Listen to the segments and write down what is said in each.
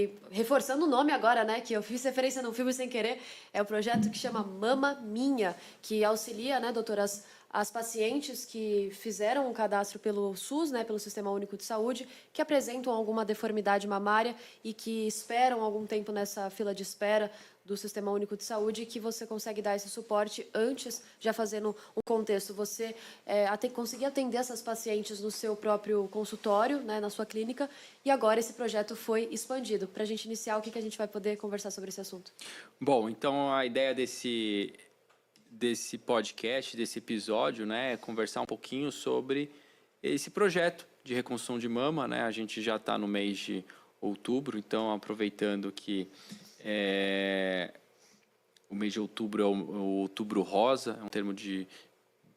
E reforçando o nome agora, né, que eu fiz referência no filme sem querer, é o projeto que chama Mama Minha, que auxilia, né, doutora, as pacientes que fizeram um cadastro pelo SUS, né, pelo Sistema Único de Saúde, que apresentam alguma deformidade mamária e que esperam algum tempo nessa fila de espera do Sistema Único de Saúde, que você consegue dar esse suporte antes, já fazendo um contexto, você conseguir atender essas pacientes no seu próprio consultório, né, na sua clínica, e agora esse projeto foi expandido. Para a gente iniciar, o que a gente vai poder conversar sobre esse assunto? Bom, então a ideia desse podcast, desse episódio, né, é conversar um pouquinho sobre esse projeto de reconstrução de mama, né? A gente já está no mês de outubro, então aproveitando que o mês de outubro é o outubro rosa, é um termo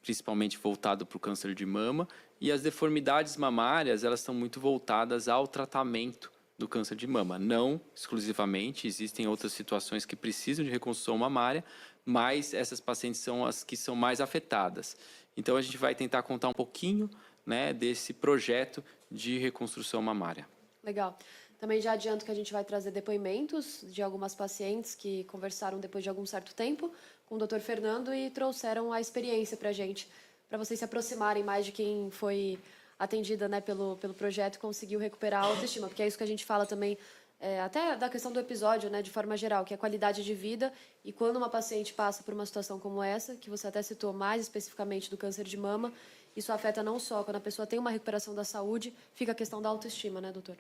principalmente voltado para o câncer de mama, e as deformidades mamárias, elas estão muito voltadas ao tratamento do câncer de mama. Não exclusivamente, existem outras situações que precisam de reconstrução mamária, mas essas pacientes são as que são mais afetadas. Então a gente vai tentar contar um pouquinho, né, desse projeto de reconstrução mamária. Legal. Também já adianto que a gente vai trazer depoimentos de algumas pacientes que conversaram depois de algum certo tempo com o Dr. Fernando e trouxeram a experiência para a gente, para vocês se aproximarem mais de quem foi atendida, né, pelo projeto e conseguiu recuperar a autoestima, porque é isso que a gente fala também, até da questão do episódio, né, de forma geral, que é a qualidade de vida, e quando uma paciente passa por uma situação como essa, que você até citou mais especificamente do câncer de mama, isso afeta não só quando a pessoa tem uma recuperação da saúde, fica a questão da autoestima, né, doutor?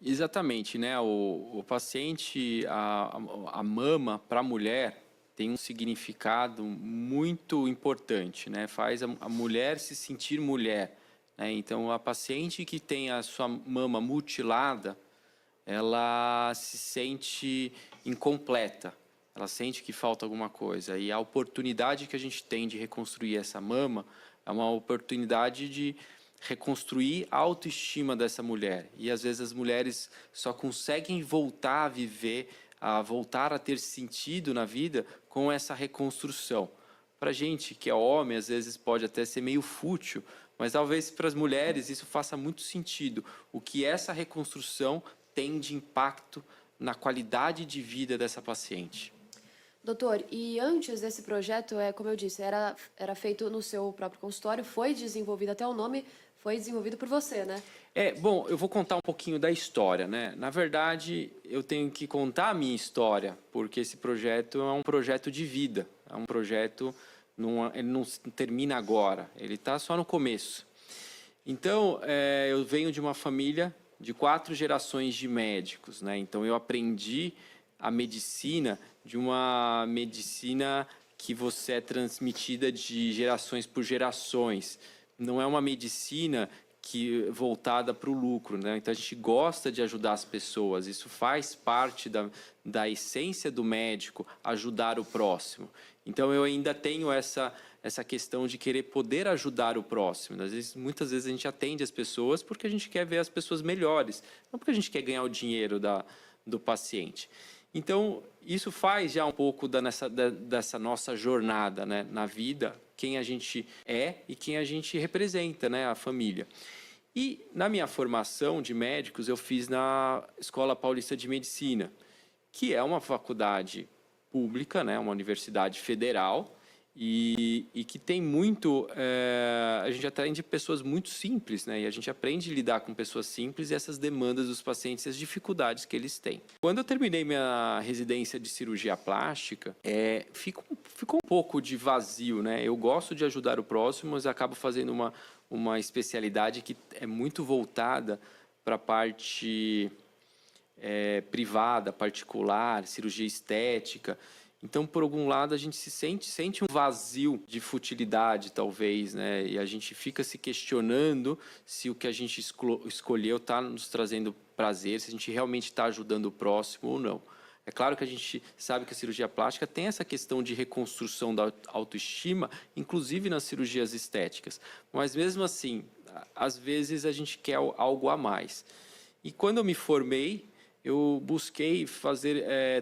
Exatamente, né? O paciente, a mama para a mulher tem um significado muito importante, né? Faz a mulher se sentir mulher, né? Então, a paciente que tem a sua mama mutilada, ela se sente incompleta, ela sente que falta alguma coisa. E a oportunidade que a gente tem de reconstruir essa mama é uma oportunidade de reconstruir a autoestima dessa mulher. E às vezes as mulheres só conseguem voltar a viver, a voltar a ter sentido na vida com essa reconstrução. Para a gente que é homem, às vezes pode até ser meio fútil, mas talvez para as mulheres isso faça muito sentido. O que essa reconstrução tem de impacto na qualidade de vida dessa paciente. Doutor, e antes desse projeto, como eu disse, era feito no seu próprio consultório, foi desenvolvido, até o nome foi desenvolvido por você, né? Bom, eu vou contar um pouquinho da história, né? Na verdade, eu tenho que contar a minha história, porque esse projeto é um projeto de vida, é um projeto, ele não termina agora, ele está só no começo. Então, eu venho de uma família de 4 gerações de médicos, né? Então, eu aprendi a medicina de uma medicina que você é transmitida de gerações por gerações. Não é uma medicina voltada para o lucro, né? Então a gente gosta de ajudar as pessoas, isso faz parte da essência do médico, ajudar o próximo. Então eu ainda tenho essa questão de querer poder ajudar o próximo. Muitas vezes a gente atende as pessoas porque a gente quer ver as pessoas melhores, não porque a gente quer ganhar o dinheiro do paciente. Então, isso faz já um pouco dessa nossa jornada, né, na vida, quem a gente é e quem a gente representa, né, a família. E na minha formação de médicos, eu fiz na Escola Paulista de Medicina, que é uma faculdade pública, né, uma universidade federal, e que tem muito... a gente atende pessoas muito simples, né? E a gente aprende a lidar com pessoas simples e essas demandas dos pacientes e as dificuldades que eles têm. Quando eu terminei minha residência de cirurgia plástica, ficou um pouco de vazio, né? Eu gosto de ajudar o próximo, mas acabo fazendo uma especialidade que é muito voltada para a parte privada, particular, cirurgia estética. Então, por algum lado, a gente sente um vazio de futilidade, talvez, né? E a gente fica se questionando se o que a gente escolheu está nos trazendo prazer, se a gente realmente está ajudando o próximo ou não. É claro que a gente sabe que a cirurgia plástica tem essa questão de reconstrução da autoestima, inclusive nas cirurgias estéticas. Mas, mesmo assim, às vezes a gente quer algo a mais. E quando eu me formei, eu busquei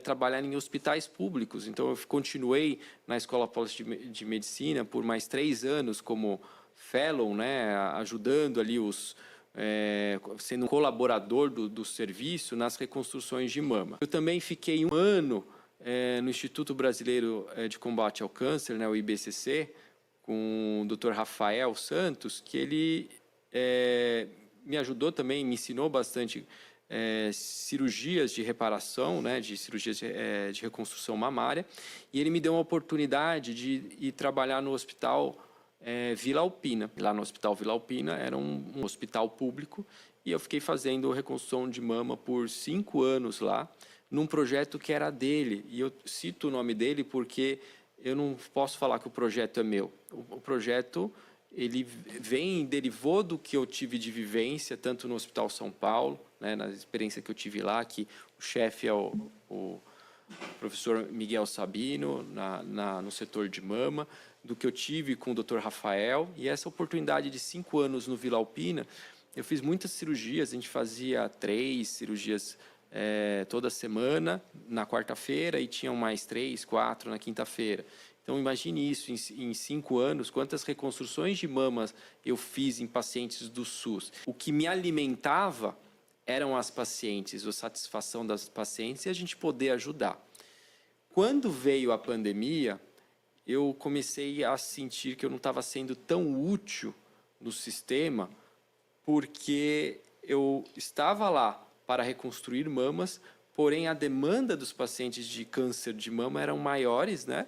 trabalhar em hospitais públicos. Então, eu continuei na Escola Paulista de Medicina por mais 3 anos como fellow, né, ajudando ali os sendo um colaborador do serviço nas reconstruções de mama. Eu também fiquei 1 ano no Instituto Brasileiro de Combate ao Câncer, né, o IBCC, com o Dr. Rafael Santos, que ele me ajudou também, me ensinou bastante cirurgias de reparação, né, de cirurgias de reconstrução mamária, e ele me deu uma oportunidade de ir trabalhar no hospital Vila Alpina. Lá no Hospital Vila Alpina era um hospital público, e eu fiquei fazendo reconstrução de mama por 5 anos lá, num projeto que era dele. E eu cito o nome dele porque eu não posso falar que o projeto é meu. O projeto, ele derivou do que eu tive de vivência, tanto no Hospital São Paulo, né, na experiência que eu tive lá, que o chefe é o professor Miguel Sabino, no setor de mama, do que eu tive com o Dr. Rafael. E essa oportunidade de 5 anos no Vila Alpina, eu fiz muitas cirurgias, a gente fazia 3 cirurgias toda semana, na quarta-feira, e tinham mais 3, 4 na quinta-feira. Então, imagine isso, em 5 anos, quantas reconstruções de mamas eu fiz em pacientes do SUS. O que me alimentava eram as pacientes, a satisfação das pacientes e a gente poder ajudar. Quando veio a pandemia, eu comecei a sentir que eu não estava sendo tão útil no sistema, porque eu estava lá para reconstruir mamas, porém a demanda dos pacientes de câncer de mama eram maiores, né?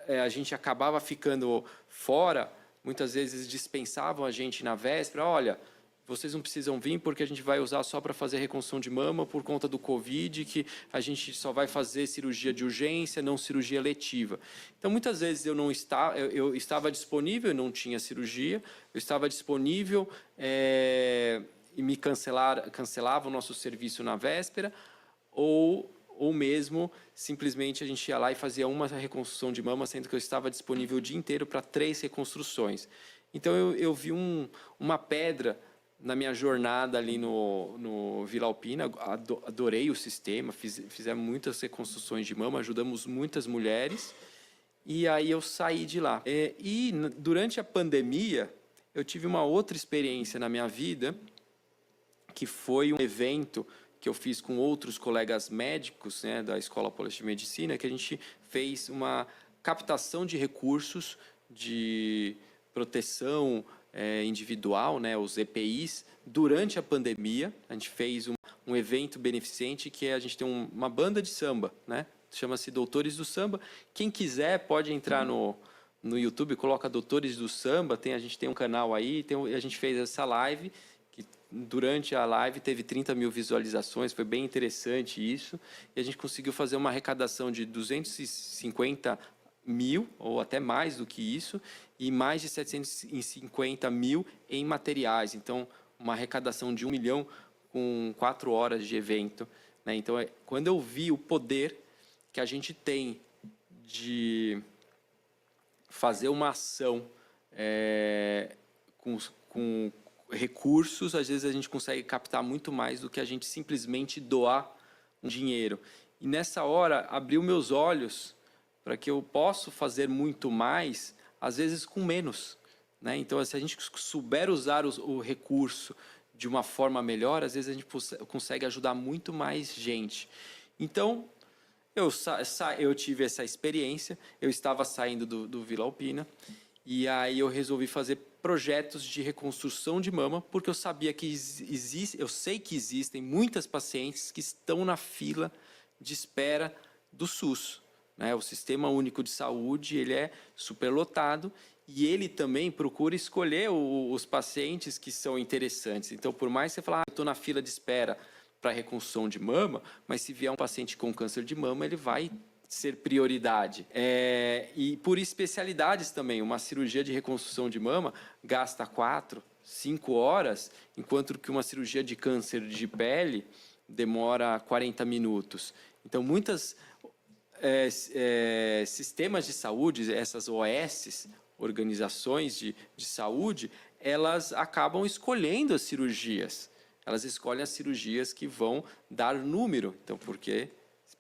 A gente acabava ficando fora, muitas vezes dispensavam a gente na véspera, olha, vocês não precisam vir porque a gente vai usar só para fazer reconstrução de mama por conta do Covid, que a gente só vai fazer cirurgia de urgência, não cirurgia letiva. Então, muitas vezes eu estava disponível e não tinha cirurgia, eu estava disponível e me cancelava o nosso serviço na véspera, ou mesmo, simplesmente, a gente ia lá e fazia uma reconstrução de mama, sendo que eu estava disponível o dia inteiro para 3 reconstruções. Então, eu vi uma pedra na minha jornada ali no Vila Alpina, adorei o sistema, fizemos muitas reconstruções de mama, ajudamos muitas mulheres, e aí eu saí de lá. E durante a pandemia, eu tive uma outra experiência na minha vida, que foi um evento que eu fiz com outros colegas médicos, né, da Escola Paulista de Medicina, que a gente fez uma captação de recursos de proteção individual, né, os EPIs, durante a pandemia. A gente fez um evento beneficente que a gente tem uma banda de samba, né, chama-se Doutores do Samba. Quem quiser pode entrar no YouTube, coloca Doutores do Samba, a gente tem um canal aí, a gente fez essa live, que durante a live teve 30 mil visualizações, foi bem interessante isso, e a gente conseguiu fazer uma arrecadação de 250 mil, ou até mais do que isso, e mais de 750 mil em materiais. Então, uma arrecadação de 1 milhão com 4 horas de evento, né? Então, quando eu vi o poder que a gente tem de fazer uma ação com recursos, às vezes a gente consegue captar muito mais do que a gente simplesmente doar um dinheiro. E nessa hora, abriu meus olhos para que eu possa fazer muito mais, às vezes com menos, né? Então, se a gente souber usar o recurso de uma forma melhor, às vezes a gente consegue ajudar muito mais gente. Então, eu tive essa experiência, eu estava saindo do Vila Alpina, e aí eu resolvi fazer projetos de reconstrução de mama, porque eu sabia que eu sei que existem muitas pacientes que estão na fila de espera do SUS, né? O Sistema Único de Saúde, ele é superlotado, e ele também procura escolher os pacientes que são interessantes. Então, por mais que você fale, eu estou na fila de espera para reconstrução de mama, mas se vier um paciente com câncer de mama, ele vai ser prioridade. E por especialidades também, uma cirurgia de reconstrução de mama gasta 4, 5 horas, enquanto que uma cirurgia de câncer de pele demora 40 minutos. Então, muitas sistemas de saúde, essas OS, organizações de saúde, elas acabam escolhendo as cirurgias. Elas escolhem as cirurgias que vão dar número. Então, porque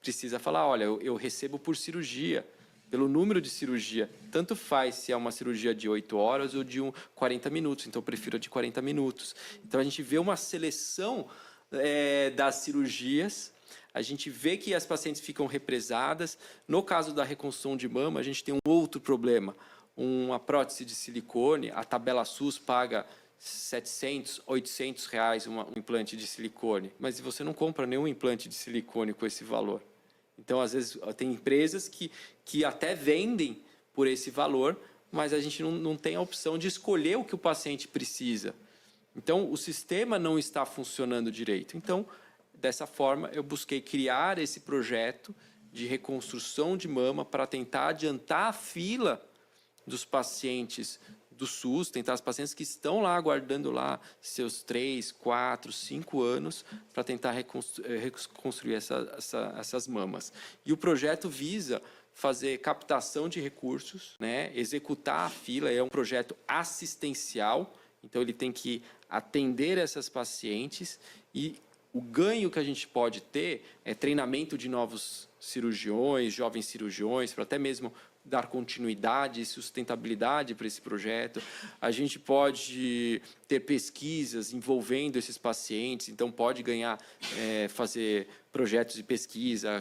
precisa falar, olha, eu recebo por cirurgia, pelo número de cirurgia. Tanto faz se é uma cirurgia de 8 horas ou de 40 minutos, então eu prefiro a de 40 minutos. Então a gente vê uma seleção das cirurgias, a gente vê que as pacientes ficam represadas. No caso da reconstrução de mama, a gente tem um outro problema. Uma prótese de silicone, a tabela SUS paga R$ 700, R$ 800 um implante de silicone, mas você não compra nenhum implante de silicone com esse valor. Então, às vezes, tem empresas que até vendem por esse valor, mas a gente não tem a opção de escolher o que o paciente precisa. Então, o sistema não está funcionando direito. Então, dessa forma, eu busquei criar esse projeto de reconstrução de mama para tentar adiantar a fila dos pacientes do SUS, tentar as pacientes que estão lá aguardando lá seus 3, 4, 5 anos para tentar reconstruir essas mamas. E o projeto visa fazer captação de recursos, né, executar a fila, é um projeto assistencial, então ele tem que atender essas pacientes e o ganho que a gente pode ter é treinamento de novos cirurgiões, jovens cirurgiões, para até mesmo dar continuidade e sustentabilidade para esse projeto. A gente pode ter pesquisas envolvendo esses pacientes, então pode ganhar, fazer projetos de pesquisa,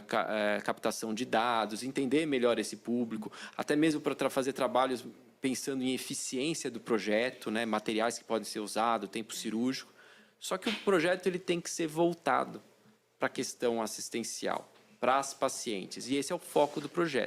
captação de dados, entender melhor esse público, até mesmo para fazer trabalhos pensando em eficiência do projeto, né, materiais que podem ser usados, tempo cirúrgico. Só que o projeto ele tem que ser voltado para a questão assistencial, para as pacientes, e esse é o foco do projeto.